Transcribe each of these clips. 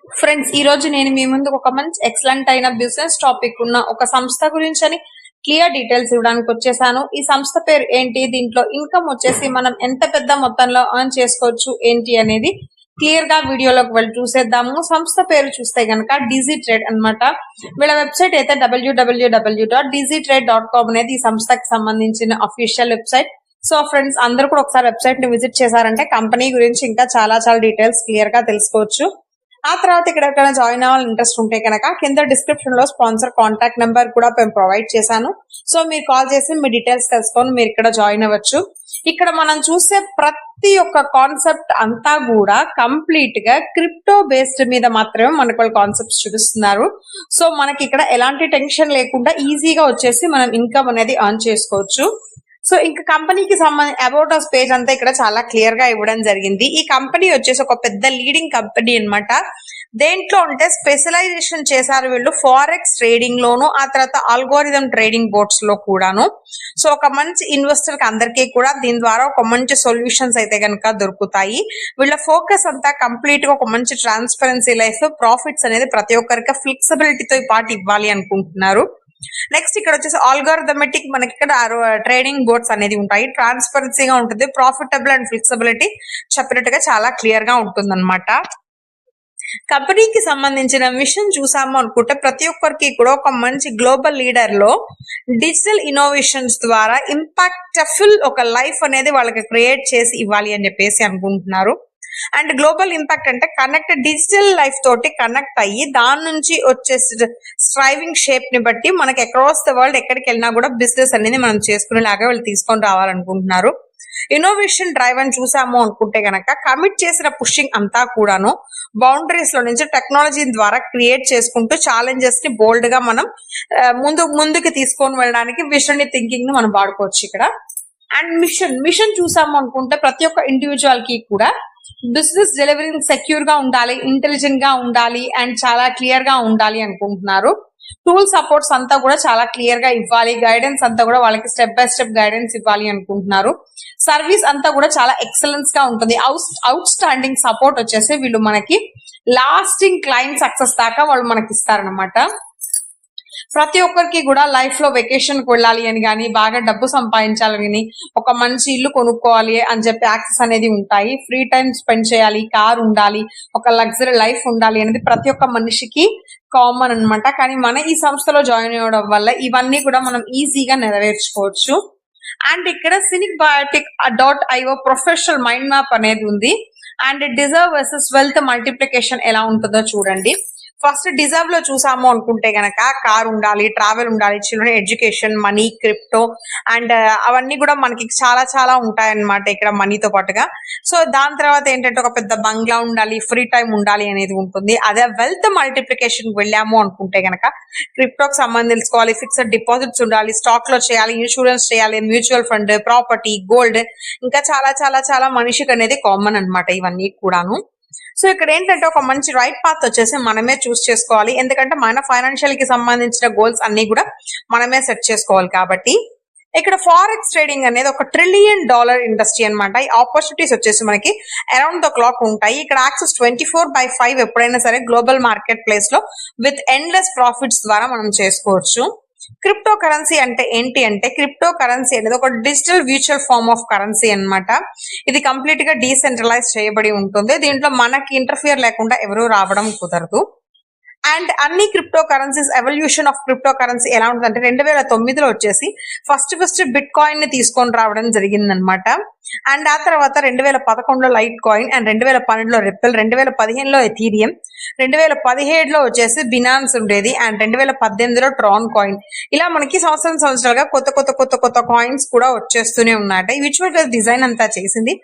Friends, ఈ రోజు నేను మీ ముందుకు ఒక మంచి ఎక్సలెంట్ అయిన బిజినెస్ టాపిక్ ఉన్న ఒక సంస్థ గురించి క్లియర్ డీటెయిల్స్ ఇవ్వడానికి వచ్చేసాను. ఈ సంస్థ పేరు ఏంటి, దీంట్లో ఇన్కమ్ వచ్చేసి మనం ఎంత పెద్ద మొత్తంలో ఎర్న్ చేసుకోవచ్చు ఏంటి అనేది క్లియర్ గా వీడియోలోకి వెళ్ళి చూసేద్దాము. సంస్థ పేరు చూస్తే గనక డిజిట్రేడ్ అన్నమాట. వీళ్ళ వెబ్సైట్ అయితే www.dizzytrade.com అనేది ఈ సంస్థకి సంబంధించిన అఫీషియల్ వెబ్సైట్. సో ఫ్రెండ్స్, అందరూ కూడా ఒకసారి వెబ్సైట్ ని విజిట్ చేశారంటే కంపెనీ గురించి ఇంకా చాలా చాలా డీటెయిల్స్ క్లియర్ గా తెలుసుకోవచ్చు. ఆ తర్వాత ఇక్కడ ఎక్కడైనా జాయిన్ అవ్వాలని ఇంట్రెస్ట్ ఉంటే కనుక కింద డిస్క్రిప్షన్ లో స్పాన్సర్ కాంటాక్ట్ నెంబర్ కూడా మేము ప్రొవైడ్ చేశాను. సో మీరు కాల్ చేసి మీ డీటెయిల్స్ తెలుసుకొని మీరు ఇక్కడ జాయిన్ అవ్వచ్చు. ఇక్కడ మనం చూసే ప్రతి ఒక్క కాన్సెప్ట్ అంతా కూడా కంప్లీట్ గా క్రిప్టో బేస్డ్ మీద మాత్రమే మనకు వాళ్ళు కాన్సెప్ట్స్ చూపిస్తున్నారు. సో మనకి ఇక్కడ ఎలాంటి టెన్షన్ లేకుండా ఈజీగా వచ్చేసి మనం ఇన్కమ్ అనేది ఎర్న్ చేసుకోవచ్చు. సో ఇంకా కంపెనీకి సంబంధించి అబౌట్ అస్ పేజ్ అంతా ఇక్కడ చాలా క్లియర్ గా ఇవ్వడం జరిగింది. ఈ కంపెనీ వచ్చేసి ఒక పెద్ద లీడింగ్ కంపెనీ అన్నమాట. దేంట్లో అంటే స్పెషలైజేషన్ చేశారు వీళ్ళు ఫారెక్స్ ట్రేడింగ్ లోను, ఆ తర్వాత ఆల్గోరిథం ట్రేడింగ్ బోర్డ్స్ లో కూడాను. సో ఒక మంచి ఇన్వెస్టర్ కి అందరికీ కూడా దీని ద్వారా ఒక మంచి సొల్యూషన్స్ అయితే కనుక దొరుకుతాయి. వీళ్ళ ఫోకస్ అంతా కంప్లీట్ గా ఒక మంచి ట్రాన్స్పరెన్సీ లైఫ్, ప్రాఫిట్స్ అనేది ప్రతి ఒక్కరికి ఫ్లెక్సిబిలిటీతో పాటు ఇవ్వాలి అనుకుంటున్నారు. నెక్స్ట్ ఇక్కడ వచ్చేసి ఆల్గోరిథమెటిక్ మనకి ఇక్కడ ట్రేడింగ్ బోర్డ్స్ అనేది ఉంటాయి. ట్రాన్స్పరెన్సీగా ఉంటుంది, ప్రాఫిటబుల్ అండ్ ఫ్లెక్సిబిలిటీ చెప్పినట్టుగా చాలా క్లియర్ గా ఉంటుంది అనమాట. కంపెనీకి సంబంధించిన మిషన్ చూసాము అనుకుంటే ప్రతి ఒక్కరికి కూడా ఒక మంచి గ్లోబల్ లీడర్ లో డిజిటల్ ఇన్నోవేషన్స్ ద్వారా ఇంపాక్ట్ఫుల్ ఒక లైఫ్ అనేది వాళ్ళకి క్రియేట్ చేసి ఇవ్వాలి అని చెప్పేసి అనుకుంటున్నారు. అండ్ గ్లోబల్ ఇంపాక్ట్ అంటే కనెక్ట్ డిజిటల్ లైఫ్ తోటి కనెక్ట్ అయ్యి దాని నుంచి వచ్చే స్ట్రైవింగ్ షేప్ ని బట్టి మనకి అక్రాస్ ద వరల్డ్ ఎక్కడికి వెళ్ళినా కూడా బిజినెస్ అనేది మనం చేసుకునేలాగా వాళ్ళు తీసుకొని రావాలనుకుంటున్నారు. ఇన్నోవేషన్ డ్రైవ్ అని చూసాము అనుకుంటే గనక కమిట్ చేసిన పుషింగ్ అంతా కూడాను బౌండరీస్ లో నుంచి టెక్నాలజీ ద్వారా క్రియేట్ చేసుకుంటూ ఛాలెంజెస్ ని బోల్డ్ గా మనం ముందుకు తీసుకొని వెళ్ళడానికి విజన్ థింకింగ్ ని మనం వాడుకోవచ్చు ఇక్కడ. అండ్ మిషన్ చూసాము అనుకుంటే ప్రతి ఒక్క ఇండివిజువల్ కి కూడా బిజినెస్ డెలివరింగ్ సెక్యూర్ గా ఉండాలి, ఇంటెలిజెంట్ గా ఉండాలి అండ్ చాలా క్లియర్ గా ఉండాలి అనుకుంటున్నారు. టూల్ సపోర్ట్స్ అంతా కూడా చాలా క్లియర్ గా ఇవ్వాలి, గైడెన్స్ అంతా కూడా వాళ్ళకి స్టెప్ బై స్టెప్ గైడెన్స్ ఇవ్వాలి అనుకుంటున్నారు. సర్వీస్ అంతా కూడా చాలా ఎక్సలెన్స్ గా ఉంటుంది. అవుట్ స్టాండింగ్ సపోర్ట్ వచ్చేసి వీళ్ళు మనకి లాస్టింగ్ క్లయింట్ సక్సెస్ దాకా వాళ్ళు మనకి ఇస్తారనమాట. ప్రతి ఒక్కరికి కూడా లైఫ్ లో వెకేషన్ కి వెళ్ళాలి అని కానీ, బాగా డబ్బు సంపాదించాలని, ఒక మంచి ఇల్లు కొనుక్కోవాలి అని చెప్పి యాక్సెస్ అనేది ఉంటాయి. ఫ్రీ టైం స్పెండ్ చేయాలి, కార్ ఉండాలి, ఒక లగ్జరీ లైఫ్ ఉండాలి అనేది ప్రతి ఒక్క మనిషికి కామన్ అన్నమాట. కానీ మన ఈ సంస్థలో జాయిన్ అవ్వడం వల్ల ఇవన్నీ కూడా మనం ఈజీగా నెరవేర్చుకోవచ్చు. అండ్ ఇక్కడ CinicBiotic.io ప్రొఫెషనల్ మైండ్ మ్యాప్ అనేది ఉంది. And deserve versus wealth multiplication ఎలా ఉంటుందో చూడండి. ఫస్ట్ డిజర్వ్ లో చూసాము అనుకుంటే గనక కార్ ఉండాలి, ట్రావెల్ ఉండాలి, children education, money, crypto and అవన్నీ కూడా మనకి చాలా చాలా ఉంటాయన్నమాట ఇక్కడ మనీతో పాటుగా. సో దాని తర్వాత ఏంటంటే ఒక పెద్ద బంగ్లా ఉండాలి, ఫ్రీ టైం ఉండాలి అనేది ఉంటుంది. అదే వెల్త్ మల్టిప్లికేషన్ వెళ్ళాము అనుకుంటే గనక క్రిప్టోకి సంబంధించి తెలుసుకోవాలి, ఫిక్స్డ్ డిపాజిట్స్ ఉండాలి, స్టాక్ లో చేయాలి, ఇన్సూరెన్స్ చేయాలి, మ్యూచువల్ ఫండ్, ప్రాపర్టీ, గోల్డ్, ఇంకా చాలా చాలా చాలా మనిషికి అనేది కామన్ అన్నమాట ఇవన్నీ కూడాను. సో ఇక్కడ ఏంటంటే ఒక మంచి రైట్ పాత్ వచ్చేసి మనమే చూస్ చేసుకోవాలి, ఎందుకంటే మన ఫైనాన్షియల్ కి సంబంధించిన గోల్స్ అన్ని కూడా మనమే సెట్ చేసుకోవాలి కాబట్టి. ఇక్కడ ఫారెక్స్ ట్రేడింగ్ అనేది ఒక $1 ట్రిలియన్ ఇండస్ట్రీ అన్నమాట. ఈ ఆపర్చునిటీస్ వచ్చేసి మనకి అరౌండ్ ద క్లాక్ ఉంటాయి. ఇక్కడ యాక్సెస్ 24/5 ఎప్పుడైనా సరే గ్లోబల్ మార్కెట్ ప్లేస్ లో విత్ ఎండ్లెస్ ప్రాఫిట్స్ ద్వారా మనం చేసుకోవచ్చు. క్రిప్టో కరెన్సీ అంటే ఏంటి అంటే, క్రిప్టో కరెన్సీ అనేది ఒక digital mutual form of currency అన్నమాట. ఇది కంప్లీట్ గా డీసెంట్రలైజ్ చేయబడి ఉంటుంది. దీంట్లో మనకి ఇంటర్ఫియర్ లేకుండా ఎవరు రావడం కుదరదు. అండ్ అన్ని crypto currencies evolution of crypto currency ఎలా ఉంటుందంటే 2009లో వచ్చేసి ఫస్ట్ బిట్ కాయిన్ ని తీసుకొని రావడం జరిగిందనమాట. అండ్ ఆ తర్వాత 2011లో light coin, and 2012లో Ripple, 2015లో Ethereum, 2017లో వచ్చేసి బినాన్స్ ఉండేది, అండ్ 2018లో ట్రాన్ కాయిన్. ఇలా మనకి సంవత్సరాలుగా కొత్త కాయిన్స్ కూడా వచ్చేస్తూనే ఉన్నాయి. ఈ విచువల్ డిజైన్ అంతా చేసింది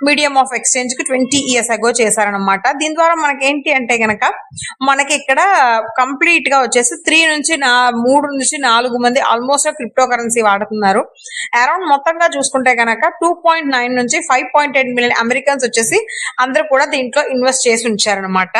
మీడియం ఆఫ్ ఎక్స్చేంజ్ కి 20 years ago చేశారనమాట. దీని ద్వారా మనకి ఏంటి అంటే గనక మనకి ఇక్కడ కంప్లీట్ గా వచ్చేసి 3 నుంచి 4 మంది ఆల్మోస్ట్ క్రిప్టో కరెన్సీ వాడుతున్నారు. అరౌండ్ మొత్తంగా చూసుకుంటే గనక 2.9 నుంచి 5.8 మిలియన్ అమెరికన్స్ వచ్చేసి అందరూ కూడా దీంట్లో ఇన్వెస్ట్ చేసి ఉంచారనమాట.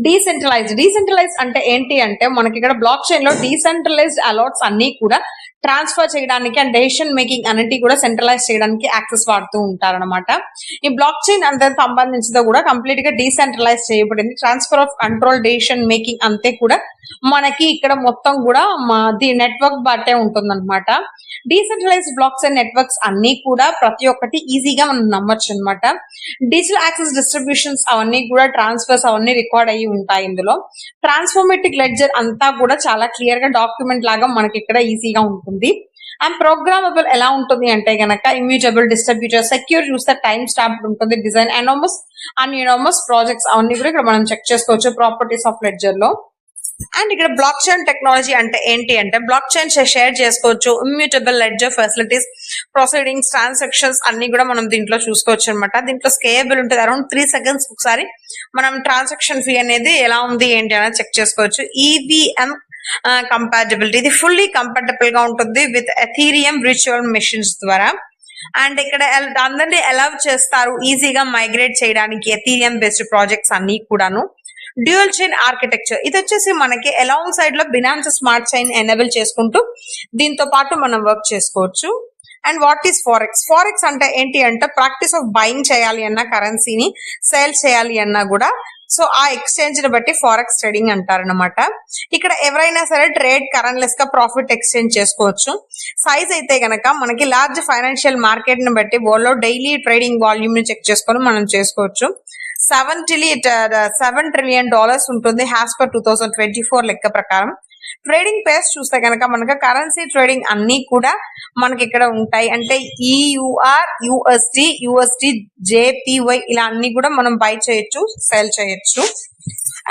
డీసెంట్రలైజ్ అంటే ఏంటి అంటే మనకి ఇక్కడ బ్లాక్ చైన్ లో డీసెంట్రలైజ్డ్ అలాట్స్ అన్ని కూడా ట్రాన్స్ఫర్ చేయడానికి అండ్ డెసిషన్ మేకింగ్ అన్నిటి కూడా సెంట్రలైజ్ చేయడానికి యాక్సెస్ వాడుతూ ఉంటారన్నమాట. ఈ బ్లాక్ చైన్ అంతే సంబంధించిందో కూడా కంప్లీట్ గా డీసెంట్రలైజ్ చేయబడింది. Transfer of control, decision making అంతే కూడా మనకి ఇక్కడ మొత్తం కూడా ది నెట్వర్క్ బట్టే ఉంటుందన్నమాట. డీసెంట్రలైజ్డ్ బ్లాక్ చైన్ నెట్వర్క్స్ అన్ని కూడా ప్రతి ఒక్కటి ఈజీగా మనం నమ్మొచ్చు అనమాట. డిజిటల్ యాక్సెస్ డిస్ట్రిబ్యూషన్స్ అవన్నీ కూడా ట్రాన్స్ఫర్స్ అవన్నీ రికార్డ్ అయ్యి ఉంటాయి ఇందులో. ట్రాన్స్ఫర్మేటిక్ లెడ్జర్ అంతా కూడా చాలా క్లియర్ గా డాక్యుమెంట్ లాగా మనకి ఇక్కడ ఈజీగా ఉంటుంది. అండ్ ప్రోగ్రామబుల్ ఎలా ఉంటుంది అంటే గనక ఇమ్యూటబుల్, డిస్ట్రిబ్యూటర్, సెక్యూర్, చూస్తే టైం స్టాంప్ ఉంటుంది, డిజైన్, ఎనామస్ అండ్ యూనోమస్ ప్రాజెక్ట్స్ అవన్నీ కూడా ఇక్కడ మనం చెక్ చేసుకోవచ్చు ప్రాపర్టీస్ ఆఫ్ లెడ్జర్ లో. అండ్ ఇక్కడ బ్లాక్ చైన్ టెక్నాలజీ అంటే ఏంటి అంటే బ్లాక్ చైన్ షేర్ చేసుకోవచ్చు, immutable ledger facilities, proceedings, transactions అన్ని కూడా మనం దీంట్లో చూసుకోవచ్చు అనమాట. దీంట్లో స్కేలబుల్ ఉంటుంది, అరౌండ్ 3 seconds ఒకసారి మనం ట్రాన్సాక్షన్ ఫీ అనేది ఎలా ఉంది ఏంటి అనేది చెక్ చేసుకోవచ్చు. ఈవీఎం కంపాటబిలిటీ, ఇది ఫుల్లీ కంపాటబుల్ గా ఉంటుంది విత్ ఎథీరియం విర్చువల్ మెషిన్స్ ద్వారా. అండ్ ఇక్కడ అందరినీ అలౌ చేస్తారు ఈజీగా మైగ్రేట్ చేయడానికి ఎథీరియం బేస్డ్ ప్రాజెక్ట్స్ అన్ని కూడాను. డ్యూయల్ చైన్ ఆర్కిటెక్చర్, ఇది వచ్చేసి మనకి అలాంగ్ సైడ్ లో బినాన్స్ స్మార్ట్ చైన్ ఎనేబుల్ చేసుకుంటూ దీంతో పాటు మనం వర్క్ చేసుకోవచ్చు. And what is forex? Forex అంటే ఏంటి అంటే ప్రాక్టీస్ ఆఫ్ బయింగ్ చేయాలి అన్న కరెన్సీని సేల్ చేయాలి అన్నా కూడా సో ఆ ఎక్స్చేంజ్ ని బట్టి ఫారెక్స్ ట్రేడింగ్ అంటారనమాట. ఇక్కడ ఎవరైనా సరే ట్రేడ్ కరెన్లెస్ గా ప్రాఫిట్ ఎక్స్చేంజ్ చేసుకోవచ్చు. సైజ్ అయితే గనక మనకి లార్జ్ ఫైనాన్షియల్ మార్కెట్ ని బట్టి వరల్డ్ లో డైలీ ట్రేడింగ్ వాల్యూమ్ ని చెక్ చేసుకొని మనం చేసుకోవచ్చు. $7 trillion ఉంటుంది హ్యాస్ పర్ 2024 లెక్క ప్రకారం. ట్రేడింగ్ పేస్ చూస్తే కనుక మనకు కరెన్సీ ట్రేడింగ్ అన్ని కూడా మనకి ఇక్కడ ఉంటాయి. అంటే ఈయూఆర్, యూఎస్డి, జేపీవై ఇలా అన్ని కూడా మనం బై చేయొచ్చు, సెల్ చేయొచ్చు.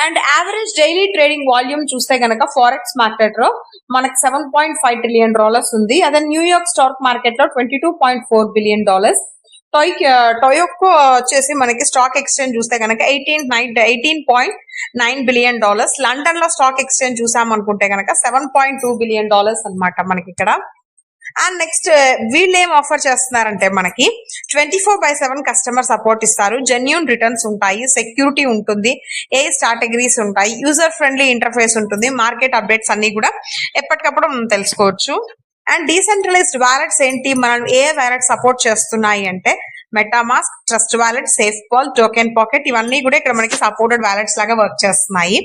And average daily trading volume చూస్తే కనుక ఫారెక్స్ మార్కెట్ లో మనకి $7.5 trillion ఉంది. అదే న్యూయార్క్ స్టాక్ మార్కెట్ లో $22.4 billion. టొయోకో వచ్చేసి మనకి స్టాక్ ఎక్స్చేంజ్ చూస్తే కనుక $18.9 billion. లండన్ లో స్టాక్ ఎక్స్చేంజ్ చూసామనుకుంటే కనుక $7.2 billion అనమాట మనకి ఇక్కడ. అండ్ నెక్స్ట్ వీళ్ళు ఏం ఆఫర్ చేస్తున్నారంటే మనకి 24/7 కస్టమర్ సపోర్ట్ ఇస్తారు, జెన్యూన్ రిటర్న్స్ ఉంటాయి, సెక్యూరిటీ ఉంటుంది, స్ట్రాటజీస్ ఉంటాయి, యూజర్ ఫ్రెండ్లీ ఇంటర్ఫేస్ ఉంటుంది, మార్కెట్ అప్డేట్స్ అన్ని కూడా ఎప్పటికప్పుడు మనం తెలుసుకోవచ్చు. అండ్ డీసెంట్రలైజ్డ్ వ్యాలెట్స్ ఏంటి, మనం ఏ వ్యాలెట్ సపోర్ట్ చేస్తున్నాయి అంటే MetaMask, Trust Wallet, SafePal, TokenPocket ఇవన్నీ కూడా ఇక్కడ మనకి సపోర్టెడ్ వ్యాలెట్స్ లాగా వర్క్ చేస్తున్నాయి.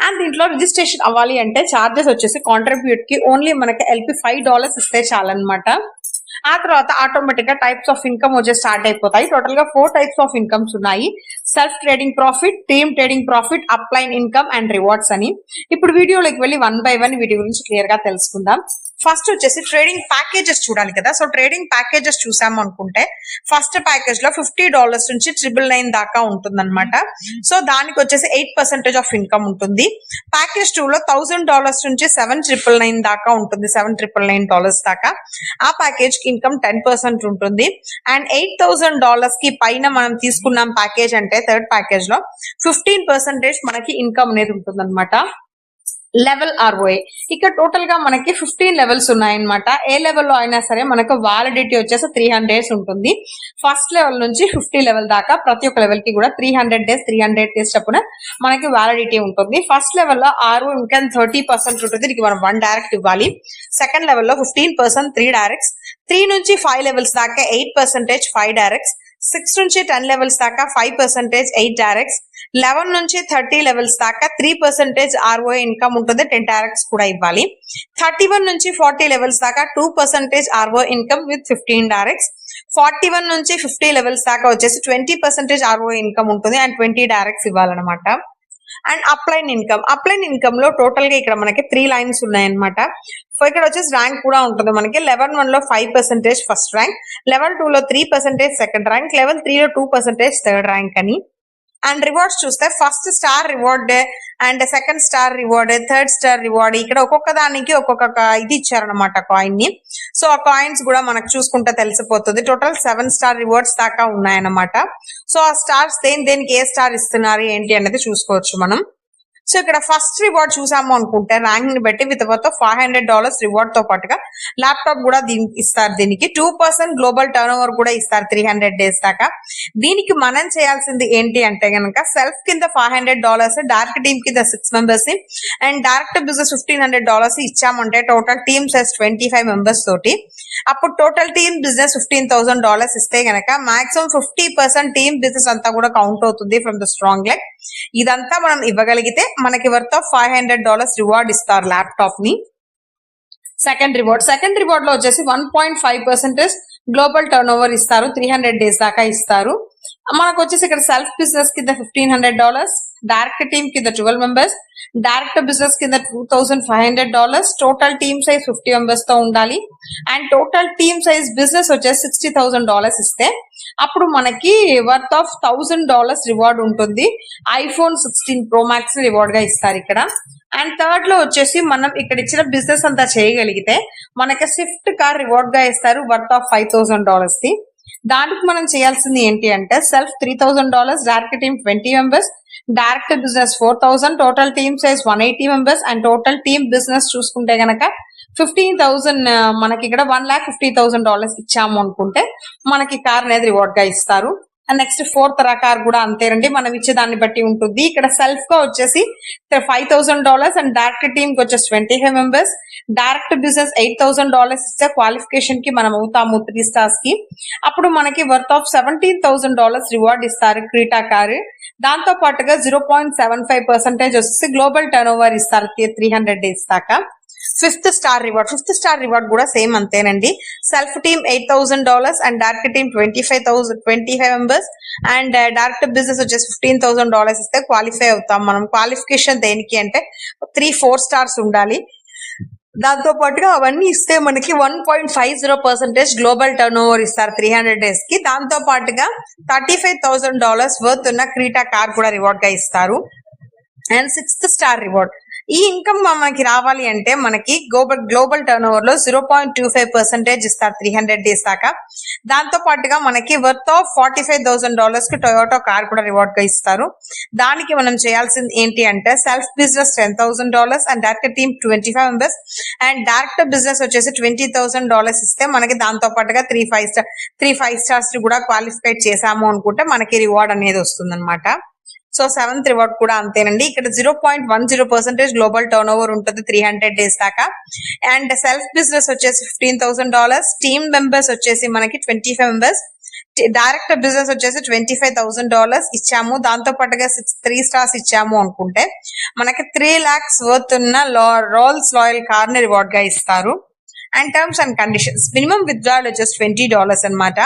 అండ్ దీంట్లో రిజిస్ట్రేషన్ అవ్వాలి అంటే చార్జెస్ వచ్చేసి కాంట్రిబ్యూట్ కి ఓన్లీ మనకి LP $5 ఇస్తే చాలన్నమాట. ఆ తర్వాత ఆటోమేటిక్ గా టైప్స్ ఆఫ్ ఇన్కమ్ వచ్చే స్టార్ట్ అయిపోతాయి. టోటల్ గా 4 types ఆఫ్ ఇన్కమ్స్ ఉన్నాయి. Self trading profit, team trading profit, upline income and rewards అని. ఇప్పుడు వీడియోలోకి వెళ్ళి 1 by 1 వీటి గురించి క్లియర్ గా తెలుసుకుందాం. ఫస్ట్ వచ్చేసి ట్రేడింగ్ ప్యాకేజెస్ చూడాలి కదా. సో ట్రేడింగ్ ప్యాకేజెస్ చూసాము అనుకుంటే ఫస్ట్ ప్యాకేజ్ లో $50 నుంచి $999 దాకా ఉంటుంది అనమాట. సో దానికి వచ్చేసి 8% ఆఫ్ ఇన్కమ్ ఉంటుంది. ప్యాకేజ్ 2 లో $1000 నుంచి $799 దాకా ఉంటుంది, $799 దాకా. ఆ ప్యాకేజ్ కి ఇన్కమ్ 10% ఉంటుంది. అండ్ $8000 కి పైన మనం తీసుకున్నాం ప్యాకేజ్ అంటే థర్డ్ ప్యాకేజ్ లో 15% మనకి ఇన్కమ్ అనేది ఉంటుంది అనమాట. లెవెల్ ROI, ఇక్కడ టోటల్ గా మనకి 15 లెవెల్స్ ఉన్నాయన్నమాట. ఏ లెవెల్లో అయినా సరే మనకు వ్యాలిడిటీ వచ్చేసి 300 days ఉంటుంది. ఫస్ట్ లెవెల్ నుంచి 50 లెవెల్ దాకా ప్రతి ఒక్క లెవెల్ కి కూడా 300 days చొప్పున మనకి వ్యాలిడిటీ ఉంటుంది. ఫస్ట్ లెవెల్లో ROI ఇంకా 30% ఉంటుంది, దీనికి మనం 1 డైరెక్ట్ ఇవ్వాలి. సెకండ్ లెవెల్లో 15% 3 డైరెక్ట్స్, 3 నుంచి 5 లెవెల్స్ దాకా 8% 5 డైరెక్ట్స్, 6 నుంచి 10 లెవెల్స్ దాకా 5% 8 డైరెక్ట్స్, 11 నుంచి 30 లెవెల్స్ దాకా 3% ROI ఇన్కమ్ ఉంటుంది, 10 డైరెక్ట్స్ కూడా ఇవ్వాలి. 31 నుంచి 40 లెవెల్స్ దాకా 2% ROI ఇన్కమ్ విత్ 15 డైరెక్ట్స్, 41 నుంచి 50 లెవెల్స్ దాకా వచ్చేసి 20% ROI ఇన్కమ్ ఉంటుంది అండ్ 20 డైరెక్ట్స్ ఇవ్వాలన్నమాట. అండ్ అప్లైన్ ఇన్కమ్ లో టోటల్ గా ఇక్కడ మనకి 3 లైన్స్ ఉన్నాయన్నమాట. ఇక్కడ వచ్చేసి ర్యాంక్ కూడా ఉంటుంది మనకి. లెవెల్ 1 లో 5% ఫస్ట్ ర్యాంక్, లెవెల్ 2 లో 3% సెకండ్ ర్యాంక్, లెవెల్ 3 లో 2% థర్డ్ ర్యాంక్ అని. అండ్ రివార్డ్స్ చూస్తే first star reward and second star reward, third star reward, ఇక్కడ ఒక్కొక్క దానికి ఒక్కొక్క ఇది ఇచ్చారనమాట కాయిన్ ని. సో ఆ కాయిన్స్ కూడా మనకు చూసుకుంటే తెలిసిపోతుంది. టోటల్ 7 స్టార్ రివార్డ్స్ దాకా ఉన్నాయన్నమాట. సో ఆ స్టార్స్ దేనికి ఏ స్టార్ ఇస్తున్నారు ఏంటి అనేది చూసుకోవచ్చు మనం. సో ఇక్కడ ఫస్ట్ రివార్డ్ చూసాము అనుకుంటే ర్యాంక్ ని బట్టి విత్ వర్త్ $500 రివార్డ్ తో పాటుగా ల్యాప్టాప్ కూడా ఇస్తారు. దీనికి 2% గ్లోబల్ టర్న్ ఓవర్ కూడా ఇస్తారు 300 డేస్ దాకా. దీనికి మనం చేయాల్సింది ఏంటి అంటే గనక సెల్ఫ్ కింద $500, డైరెక్ట్ టీమ్ కింద 6 మెంబర్స్ అండ్ డైరెక్ట్ బిజినెస్ $1,500 ఇచ్చామంటే టోటల్ టీమ్ సైజ్ 25 మెంబర్స్ తోటి అప్పుడు టోటల్ టీమ్ బిజినెస్ $15,000 ఇస్తే గనక మాక్సిమం 50% టీమ్ బిజినెస్ అంతా కూడా కౌంట్ అవుతుంది ఫ్రమ్ ద స్ట్రాంగ్ లెగ్. ఇదంతా మనం ఇవ్వగలిగితే మనకి వర్త్ $500 రివార్డ్ ఇస్తారు ల్యాప్టాప్ ని. సెకండ్ రివార్డ్ లో వచ్చేసి 1.5% గ్లోబల్ టర్న్ ఓవర్ ఇస్తారు, 300 డేస్ దాకా ఇస్తారు. మనకు వచ్చేసి ఇక్కడ సెల్ఫ్ బిజినెస్ కింద $1,500, డైరెక్ట్ టీమ్ కింద 12 మెంబర్స్, డైరెక్ట్ బిజినెస్ కింద $2,500, టోటల్ టీమ్ సైజ్ 50 మెంబర్స్ తో ఉండాలి and total team size business వచ్చేసి $60,000 ఇస్తే అప్పుడు మనకి వర్త్ ఆఫ్ $1,000 రివార్డ్ ఉంటుంది. iPhone 16 Pro Max రివార్డ్ గా ఇస్తారు ఇక్కడ. అండ్ థర్డ్ లో వచ్చేసి మనం ఇక్కడ ఇచ్చిన బిజినెస్ అంతా చేయగలిగితే మనకి స్విఫ్ట్ కార్ రివార్డ్ గా ఇస్తారు వర్త్ ఆఫ్ $5,000 ది. దానికి మనం చేయాల్సింది ఏంటి అంటే self $3,000, direct team 20 members, direct business 4,000, total team size 180 members and total team business చూసుకుంటే గనక 15,000 మనకి ఇక్కడ $1,50,000 ఇచ్చాము అనుకుంటే మనకి కార్ అనేది రివార్డ్ గా ఇస్తారు. అండ్ నెక్స్ట్ ఫోర్త్ రకార్ కూడా అంతేనండి, మనం ఇచ్చే దాన్ని బట్టి ఉంటుంది. ఇక్కడ సెల్ఫ్ గా వచ్చేసి $5,000 అండ్ డైరెక్ట్ టీమ్ కి వచ్చేసి 25 మెంబర్స్, డైరెక్ట్ బిజినెస్ $8,000 ఇస్తే క్వాలిఫికేషన్ కి మనం అవుతాము 3 స్టార్స్ కి. అప్పుడు మనకి వర్త్ ఆఫ్ $17,000 రివార్డ్ ఇస్తారు క్రీటా కార్. దాంతో పాటుగా 0.75% వచ్చేసి గ్లోబల్ టర్న్ ఓవర్ ఇస్తారు 300 డేస్ దాకా. ఫిఫ్త్ స్టార్ రివార్డ్ కూడా సేమ్ అంతేనండి. Self team $8,000 and direct team 25 members and direct business వచ్చేసి $15,000 ఇస్తే క్వాలిఫై అవుతాం మనం. క్వాలిఫికేషన్ దేనికి అంటే 3-4 స్టార్స్ ఉండాలి. దాంతో పాటుగా అవన్నీ ఇస్తే మనకి 1.50% గ్లోబల్ టర్న్ ఓవర్ ఇస్తారు 300 డేస్ కి. దాంతో పాటుగా $35,000 వర్త్ ఉన్న క్రీటా కార్ కూడా రివార్డ్ గా ఇస్తారు. అండ్ సిక్స్త్ స్టార్ రివార్డ్, ఈ ఇన్కమ్ మనకి రావాలి అంటే మనకి గ్లోబల్ టర్న్ ఓవర్ లో 0.25% ఇస్తారు 300 డేస్ దాకా. దాంతో పాటుగా మనకి వర్త్ ఆఫ్ $45,000 కి టొయోటా కార్ కూడా రివార్డ్ గా ఇస్తారు. దానికి మనం చేయాల్సింది ఏంటి అంటే self business $10,000 and direct team 25 members and direct business వచ్చేసి $20,000 ఇస్తే మనకి దాంతో పాటుగా 3 5 స్టార్స్ కూడా క్వాలిఫై చేసాము అనుకుంటే మనకి రివార్డ్ అనేది వస్తుంది అనమాట. సో సెవెంత్ రివార్డ్ కూడా అంతేనండి. ఇక్కడ 0.10% గ్లోబల్ టర్న్ ఓవర్ ఉంటుంది 300 డేస్ దాకా అండ్ సెల్ఫ్ బిజినెస్ వచ్చేసి $15,000, టీమ్ మెంబర్స్ వచ్చేసి మనకి 25 మెంబర్స్, డైరెక్ట్ బిజినెస్ వచ్చేసి $25,000 ఇచ్చాము. దాంతో పాటుగా 3 స్టార్స్ ఇచ్చాము అనుకుంటే మనకి 3 lakhs వర్త్ ఉన్న రోల్స్ రాయల్ కార్ ని రివార్డ్ గా ఇస్తారు. And terms and conditions, minimum withdrawal వచ్చేసి $20 అనమాట.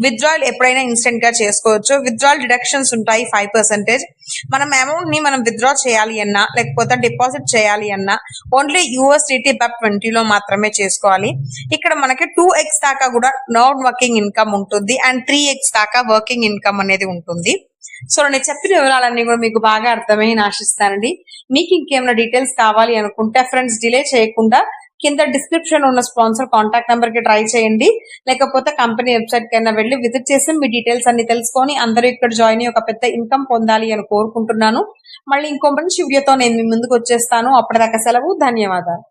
విత్డ్రాయల్ ఎప్పుడైనా ఇన్స్టెంట్ గా చేసుకోవచ్చు. విత్డ్రాయల్ డిడక్షన్స్ ఉంటాయి 5%. మనం అమౌంట్ ని మనం విత్డ్రా చేయాలి అన్నా లేకపోతే డిపాజిట్ చేయాలి అన్నా ఓన్లీ USDT BEP20 లో మాత్రమే చేసుకోవాలి. ఇక్కడ మనకి 2x దాకా కూడా నాన్ వర్కింగ్ ఇన్కమ్ ఉంటుంది అండ్ 3x దాకా వర్కింగ్ ఇన్కమ్ అనేది ఉంటుంది. సో నేను చెప్పిన వివరాలన్నీ కూడా మీకు బాగా అర్థమని ఆశిస్తానండి. మీకు ఇంకేమైనా డీటెయిల్స్ కావాలి అనుకుంటే ఫ్రెండ్స్ డిలే చేయకుండా కింద డిస్క్రిప్షన్ ఉన్న స్పాన్సర్ కాంటాక్ట్ నెంబర్ కి ట్రై చేయండి, లేకపోతే కంపెనీ వెబ్సైట్ కైనా వెళ్ళి విజిట్ చేసి మీ డీటెయిల్స్ అన్ని తెలుసుకొని అందరూ ఇక్కడ జాయిన్ అయ్యి ఒక పెద్ద ఇన్కమ్ పొందాలి అని కోరుకుంటున్నాను. మళ్ళీ ఇంకో మంచి వీడియోతో నేను మీ ముందుకు వచ్చేస్తాను. అప్పటిదాకా సెలవు, ధన్యవాదాలు.